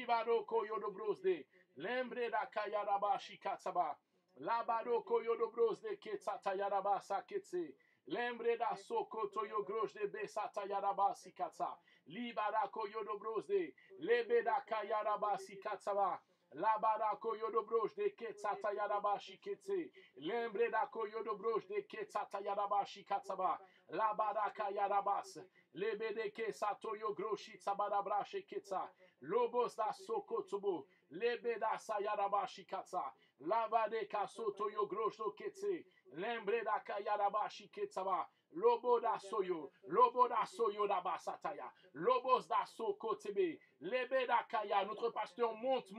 Libadoko yodobrosde. Lembre da kayaraba shikatsaba. Labadoko yodobrosde ketsata yaraba saketse. Lembre da sokoto yogrosde besata yaraba sikatsa. Libadako yodobrosde. Lebeda kayaraba sikatsaba. Labada koyodobrosh de ketsata yarabashi ketse. Lembre da koyodobrosh de ketsata yarabashi katsaba. Labada kayarabas. Lebede kesato yogroshi tsabadabrashe ketsa. Lobos da sokotubo. Lebeda sayarabashi katsa. Labade kasoto yogrosh do ketse. Lembre da kayarabashi ketsaba. Lobo da soyo da basataya. Lobos da soko tebe. Lebe da kaya. Notre pasteur monte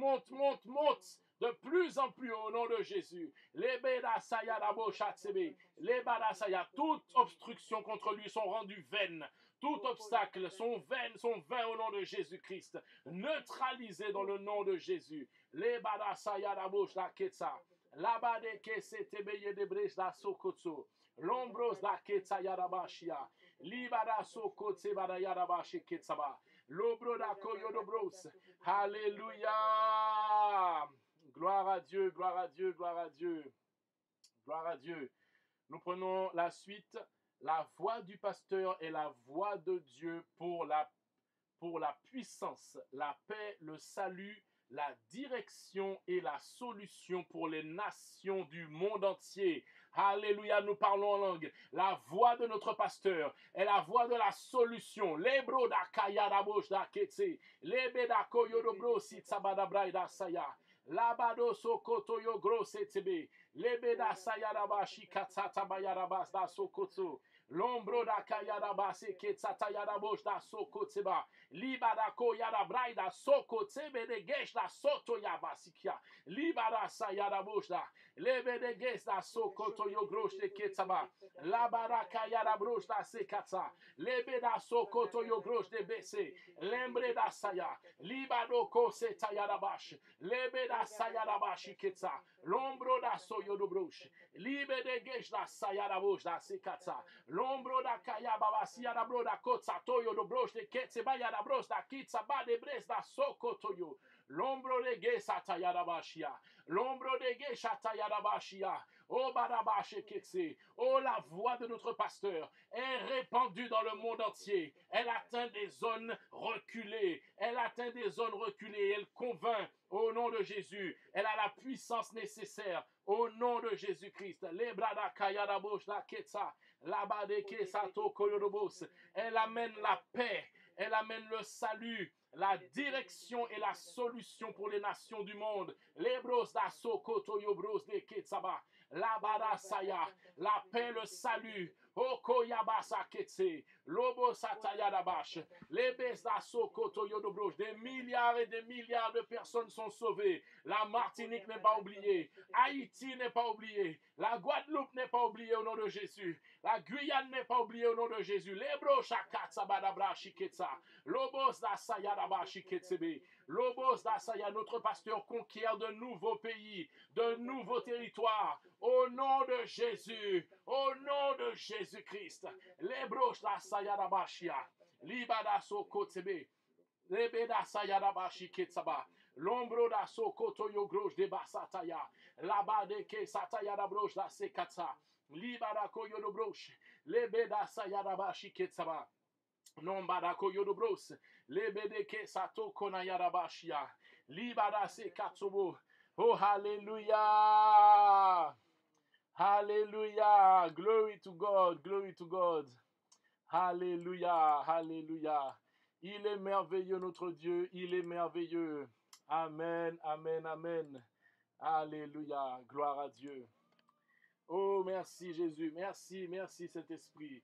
de plus en plus au nom de Jésus. Lebe da saya da bo chatsebe. Leba da saya. Toute obstruction contre lui sont rendues vaines. Tout obstacle sont vains au nom de Jésus-Christ. Neutralisé dans le nom de Jésus. Leba da saya da bo ketsa. Labade ke se tebeye de bres da sokotso. Lombros da ketsa yarabashia. Libada sokotse bada yarabashi ketsaba. Lobro da koyodobros. Alléluia. Gloire à Dieu, gloire à Dieu, gloire à Dieu. Gloire à Dieu. Nous prenons la suite. La voix du pasteur est la voix de Dieu pour la puissance, la paix, le salut, la direction et la solution pour les nations du monde entier. Alléluia, nous parlons en langue. La voix de notre pasteur est la voix de la solution. Lebro da kaya da bosh da ketse. Lebe da koyodobro sitsabada braida saya. Labado sokoto yo grose tebe. Lebe da sayaraba shikatsata bayarabas da sokoto. Lombro da kayaraba seketsata yarabosh da sokotseba. Libada koyarabrai da sokotsebe de gesh da soto yabasikia. Libada sayarabosh da. Lebe de gesh da sokoto yo grosh de ketsaba. Labada kayarabrosh da sekatsa. Lebe da sokoto yo grosh de bese. Lembre da saya. Libado kose tayarabash. Lebe da sayarabashi ketsa. Lombro da soyodobrosh. Libe de gesh da sayarabosh da sekatsa. Lombro da kayababasi yarabro da kotsa toyo dobrosh de ketse bayarabrosh da kitsa ba de bres da sokotoyo. L'ombro de gesata yarabashia. L'ombro de gesata yarabashia. Oh barabashe ketse. Oh, la voix de notre pasteur est répandue dans le monde entier. Elle atteint des zones reculées. Elle atteint des zones reculées. Elle convainc au nom de Jésus. Elle a la puissance nécessaire au nom de Jésus-Christ. Lebrada kayarabosh la ketsa. Labade kesato koyorobos. Elle amène la paix. Elle amène le salut, la direction et la solution pour les nations du monde. Lebros da sokoto yobros de ketsaba. Labada saya. La paix, le salut. Oko yabasa ketse. Lobo satayadabash. Lebes da sokoto yodobros. Des milliards et des milliards de personnes sont sauvées. La Martinique n'est pas oubliée. Haïti n'est pas oubliée. La Guadeloupe n'est pas oubliée au nom de Jésus. La Guyane n'est pas oubliée au nom de Jésus. Lebro shakatsa badabra shiketsa. Lobos da sayadaba shiketsebe. Lobos da saya. Notre pasteur conquiert de nouveaux pays, de nouveaux territoires. Au nom de Jésus. Au nom de Jésus-Christ. Lebro da sayadaba shia. Libada sokotsebe. Lebeda sayadabashi ketsaba. Lombro da sokoto yo grosh de basataya. Labade ke sataya da brosh da sekatsa. Libada koyo do brosh. Lebeda sayadabashi ketsaba. Nombada koyo do bros. Lebede ke sato konayadabashia. Libada se katsobo. Oh, hallelujah. Hallelujah. Glory to God. Glory to God. Hallelujah. Hallelujah. Il est merveilleux, notre Dieu. Il est merveilleux. Amen, amen, amen. Alléluia. Gloire à Dieu. Oh, merci Jésus. Merci, merci Saint-Esprit.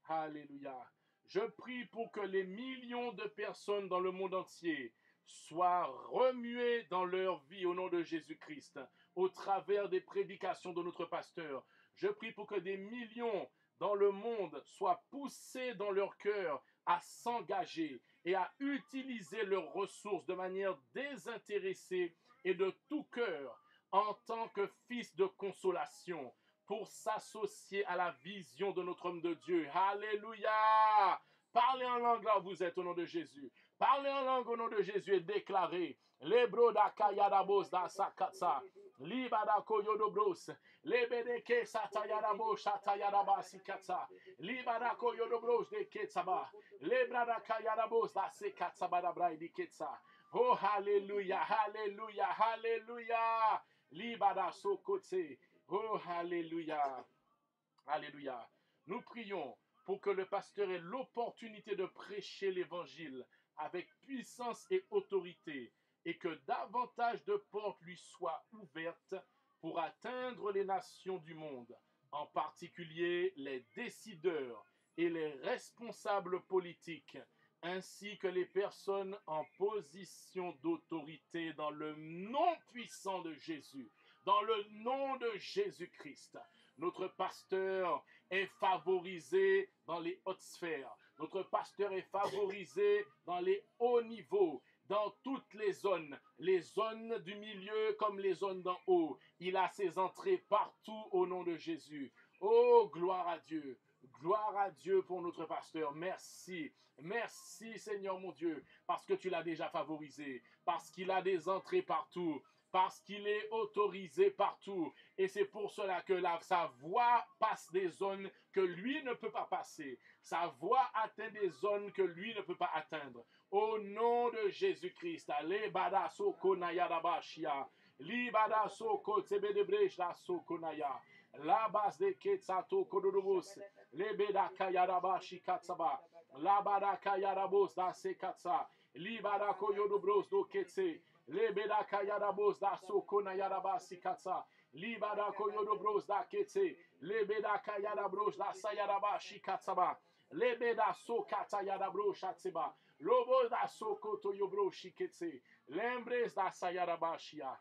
Alléluia. Je prie pour que les millions de personnes dans le monde entier soient remuées dans leur vie au nom de Jésus-Christ, au travers des prédications de notre pasteur. Je prie pour que des millions dans le monde soient poussés dans leur cœur à s'engager et à utiliser leurs ressources de manière désintéressée et de tout cœur en tant que fils de consolation pour s'associer à la vision de notre homme de Dieu. Alléluia! Parlez en langue là où vous êtes au nom de Jésus. Parlez en langue au nom de Jésus et déclarez. Lebro da kayadabos da sakatsa. Libada koyodobros. Lebedeke satayadabo shatayadaba sikatsa. Libada koyodobros de ketsaba. Lebrada kayadabos da sekatsaba brai di ketsa. Oh, hallelujah, hallelujah, hallelujah. Libada sokotse. Oh, hallelujah. Alléluia. Nous prions pour que le pasteur ait l'opportunité de prêcher l'évangile avec puissance et autorité et que davantage de portes lui soient ouvertes pour atteindre les nations du monde, en particulier les décideurs et les responsables politiques, ainsi que les personnes en position d'autorité dans le nom puissant de Jésus, dans le nom de Jésus-Christ. Notre pasteur est favorisé dans les hautes sphères. Notre pasteur est favorisé dans les hauts niveaux, dans toutes les zones du milieu comme les zones d'en haut. Il a ses entrées partout au nom de Jésus. Oh, gloire à Dieu. Gloire à Dieu pour notre pasteur. Merci. Merci Seigneur mon Dieu, parce que tu l'as déjà favorisé, parce qu'il a des entrées partout, parce qu'il est autorisé partout. Et c'est pour cela que sa voix passe des zones que lui ne peut pas passer. Sa voix atteint des zones que lui ne peut pas atteindre. Au nom de Jésus-Christ. Libada soko naya rabashia. Libada soko tsebedebrej la soko naya. La base de ketsato kododobos. Lebeda kayarabashi katsaba. Labada kayarabos da sekatsa. Libada koyodobros do ketse. Lebeda kayarabos da soko nayarabasi katsa. Libada koyodobros da ketse. Lebeda kayarabros da sayarabashi katsaba. Lebeda sokata yarabro shatseba. Lobo da soko toyobro shiketse. Lembres da sayarabashia.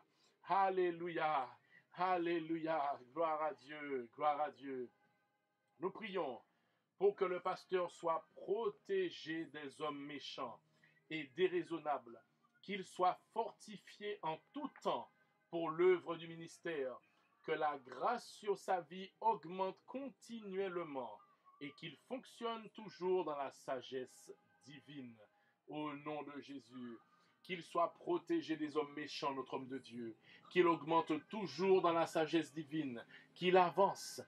Alléluia. Alléluia. Gloire à Dieu. Gloire à Dieu. Nous prions pour que le pasteur soit protégé des hommes méchants et déraisonnables, qu'il soit fortifié en tout temps pour l'œuvre du ministère, que la grâce sur sa vie augmente continuellement et qu'il fonctionne toujours dans la sagesse divine. Au nom de Jésus, qu'il soit protégé des hommes méchants, notre homme de Dieu, qu'il augmente toujours dans la sagesse divine, qu'il avance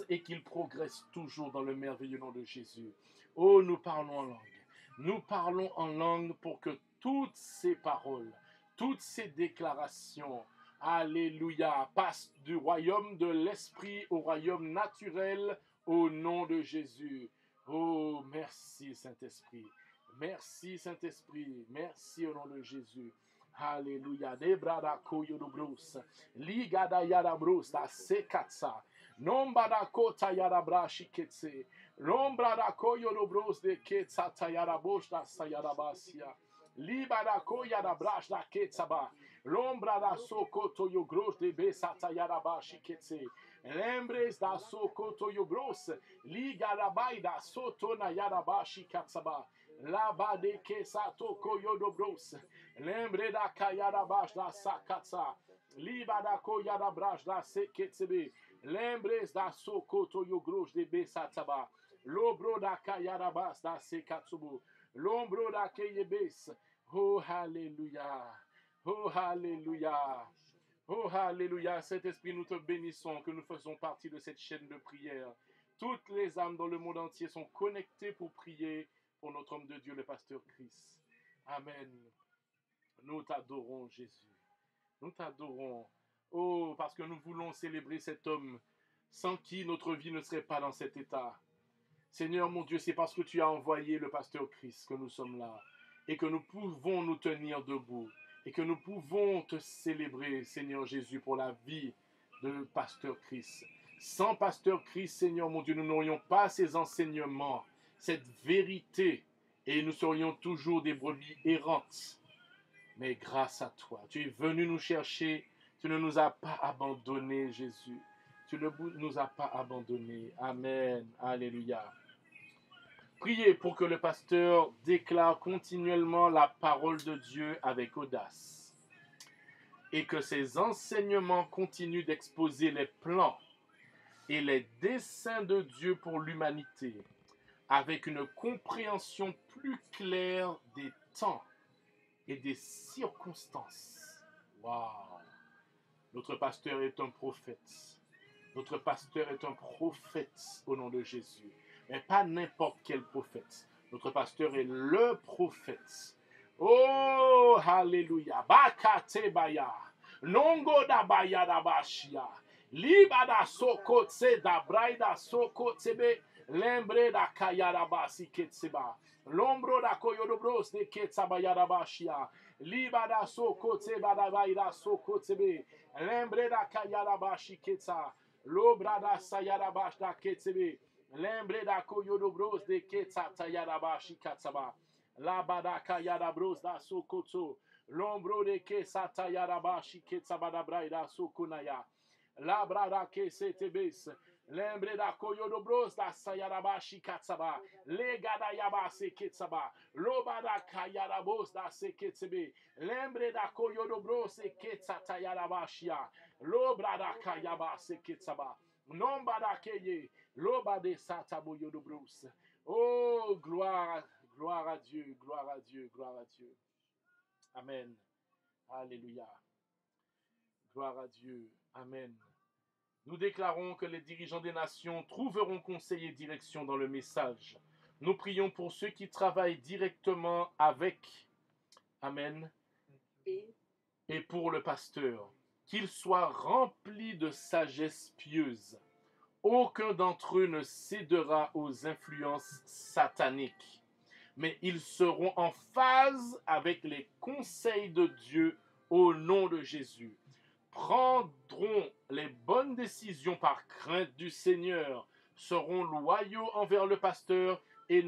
et qu'il progresse toujours dans le merveilleux nom de Jésus. Oh, nous parlons en langue. Nous parlons en langue pour que toutes ces paroles, toutes ces déclarations, alléluia, passent du royaume de l'esprit au royaume naturel au nom de Jésus. Oh, merci Saint-Esprit. Merci Saint-Esprit. Merci au nom de Jésus. Alléluia. Debrada koyodobros. Ligada yarabros da sekatsa. Nombada kota yarabra shiketse. Lombrada koyodobros de ketsa tayarabosh da sayarabasia. Libada koyadabrash da ketsaba. Lombrada sokoto yogros de besata yaraba shiketse. Lembres da sokoto yogros. Ligadabai da soto na yaraba shikatsaba. Labade kesato koyodobros. Lembre da kayadabash da sakatsa. Libada koyadabrash da seketsebe. Lembres da sokoto yogros de besataba. Lobro da kayadabas da sekatsubu. Lombro da keyebes. Oh, hallelujah. Oh, hallelujah. Oh, hallelujah. Saint-Esprit, nous te bénissons que nous faisons partie de cette chaîne de prière. Toutes les âmes dans le monde entier sont connectées pour prier pour notre homme de Dieu, le pasteur Chris. Amen. Nous t'adorons, Jésus. Nous t'adorons. Oh, parce que nous voulons célébrer cet homme sans qui notre vie ne serait pas dans cet état. Seigneur mon Dieu, c'est parce que tu as envoyé le pasteur Chris que nous sommes là et que nous pouvons nous tenir debout et que nous pouvons te célébrer, Seigneur Jésus, pour la vie de pasteur Chris. Sans pasteur Chris, Seigneur mon Dieu, nous n'aurions pas ces enseignements, cette vérité, et nous serions toujours des brebis errantes. Mais grâce à toi, tu es venu nous chercher, tu ne nous as pas abandonnés, Jésus. Tu ne nous as pas abandonnés. Amen. Alléluia. Priez pour que le pasteur déclare continuellement la parole de Dieu avec audace et que ses enseignements continuent d'exposer les plans et les desseins de Dieu pour l'humanité, avec une compréhension plus claire des temps et des circonstances. Waouh! Notre pasteur est un prophète. Notre pasteur est un prophète au nom de Jésus. Mais pas n'importe quel prophète. Notre pasteur est le prophète. Oh, alléluia. Bakate baya. Nongo da baya da bashia. Liba da soko tse da braida soko tsebe. Lembre da kaya da basi ketseba. Lombro da koyodobros de ketsabaya da bashia. Liba da soko tseba da baida soko tsebe. Lembre da kaya da bashi ketsa. Lobra da sayada bash da ketsebe. Lembre da koyodobros de ketsata yada bashi katsaba. Labadaka yadabros da sokoto. Lombro de ke sata yadabashi ketsabada braida sokunaya. Labrada ke setebes. Lembre da koyodobros da sayadabashi katsaba. Legada yabase ketsaba. Lobada kayadabos da se ketsebe. Lembre da koyodobros e ketsata yadabashia. Lobrada kayabase ketsaba. Nombada keye. Lobade satabo yodobros. Oh, gloire. Gloire à Dieu, gloire à Dieu, gloire à Dieu. Amen. Alléluia. Gloire à Dieu. Amen. Nous déclarons que les dirigeants des nations trouveront conseil et direction dans le message. Nous prions pour ceux qui travaillent directement avec. Amen. Et pour le pasteur, qu'il soit rempli de sagesse pieuse. Aucun d'entre eux ne cédera aux influences sataniques, mais ils seront en phase avec les conseils de Dieu au nom de Jésus. Prendront les bonnes décisions par crainte du Seigneur, seront loyaux envers le pasteur et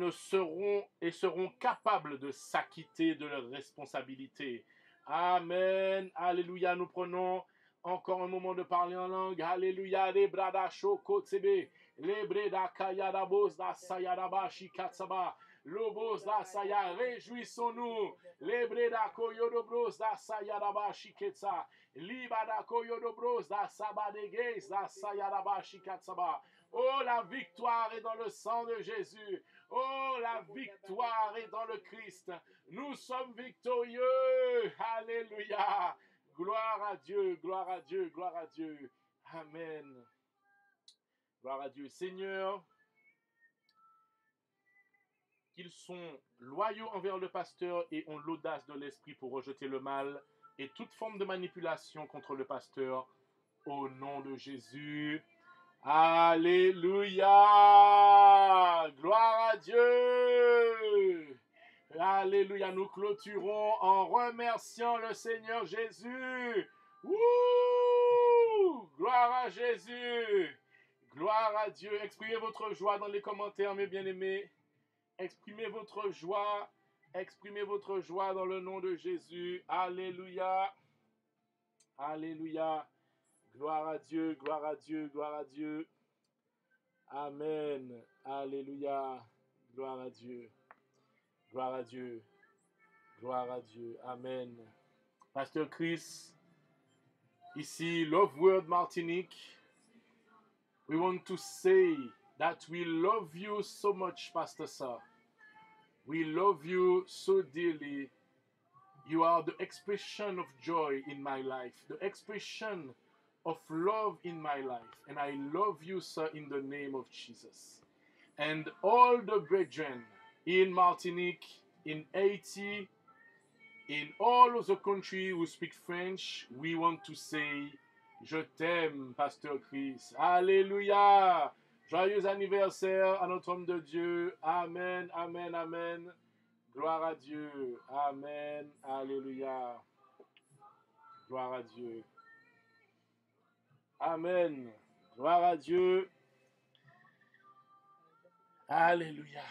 seront capables de s'acquitter de leurs responsabilités. Amen. Alléluia. Nous prenons encore un moment de parler en langue. Alléluia. Les brada shoko tsebe. Les breda kayada bos da sayada bashi katsaba. Lobos da saya. Réjouissons-nous. Les breda koyodobros da sayada bashi ketsa. Libada koyodobros da sabadeges da sayada bashi katsaba. Oh, la victoire est dans le sang de Jésus. Oh, la victoire est dans le Christ. Nous sommes victorieux. Alléluia. Gloire à Dieu, gloire à Dieu, gloire à Dieu. Amen. Gloire à Dieu. Seigneur, qu'ils sont loyaux envers le pasteur et ont l'audace de l'esprit pour rejeter le mal et toute forme de manipulation contre le pasteur. Au nom de Jésus. Alléluia. Gloire à Dieu. Alléluia. Nous clôturons en remerciant le Seigneur Jésus. Wouh! Gloire à Jésus. Gloire à Dieu. Exprimez votre joie dans les commentaires, mes bien-aimés. Exprimez votre joie. Exprimez votre joie dans le nom de Jésus. Alléluia. Alléluia. Gloire à Dieu, gloire à Dieu, gloire à Dieu. Amen. Alléluia. Gloire à Dieu. Gloire à Dieu. Gloire à Dieu. Amen. Pasteur Chris, ici, Love Word Martinique. We want to say that we love you so much, Pastor Sir. We love you so dearly. You are the expression of joy in my life, the expression of love in my life. And I love you, sir, in the name of Jesus. And all the brethren in Martinique, in Haiti, in all of the country who speak French, we want to say, je t'aime, Pasteur Chris. Alléluia. Joyeux anniversaire à notre homme de Dieu. Amen, amen, amen. Gloire à Dieu. Amen. Alléluia. Gloire à Dieu. Amen. Gloire à Dieu. Alléluia.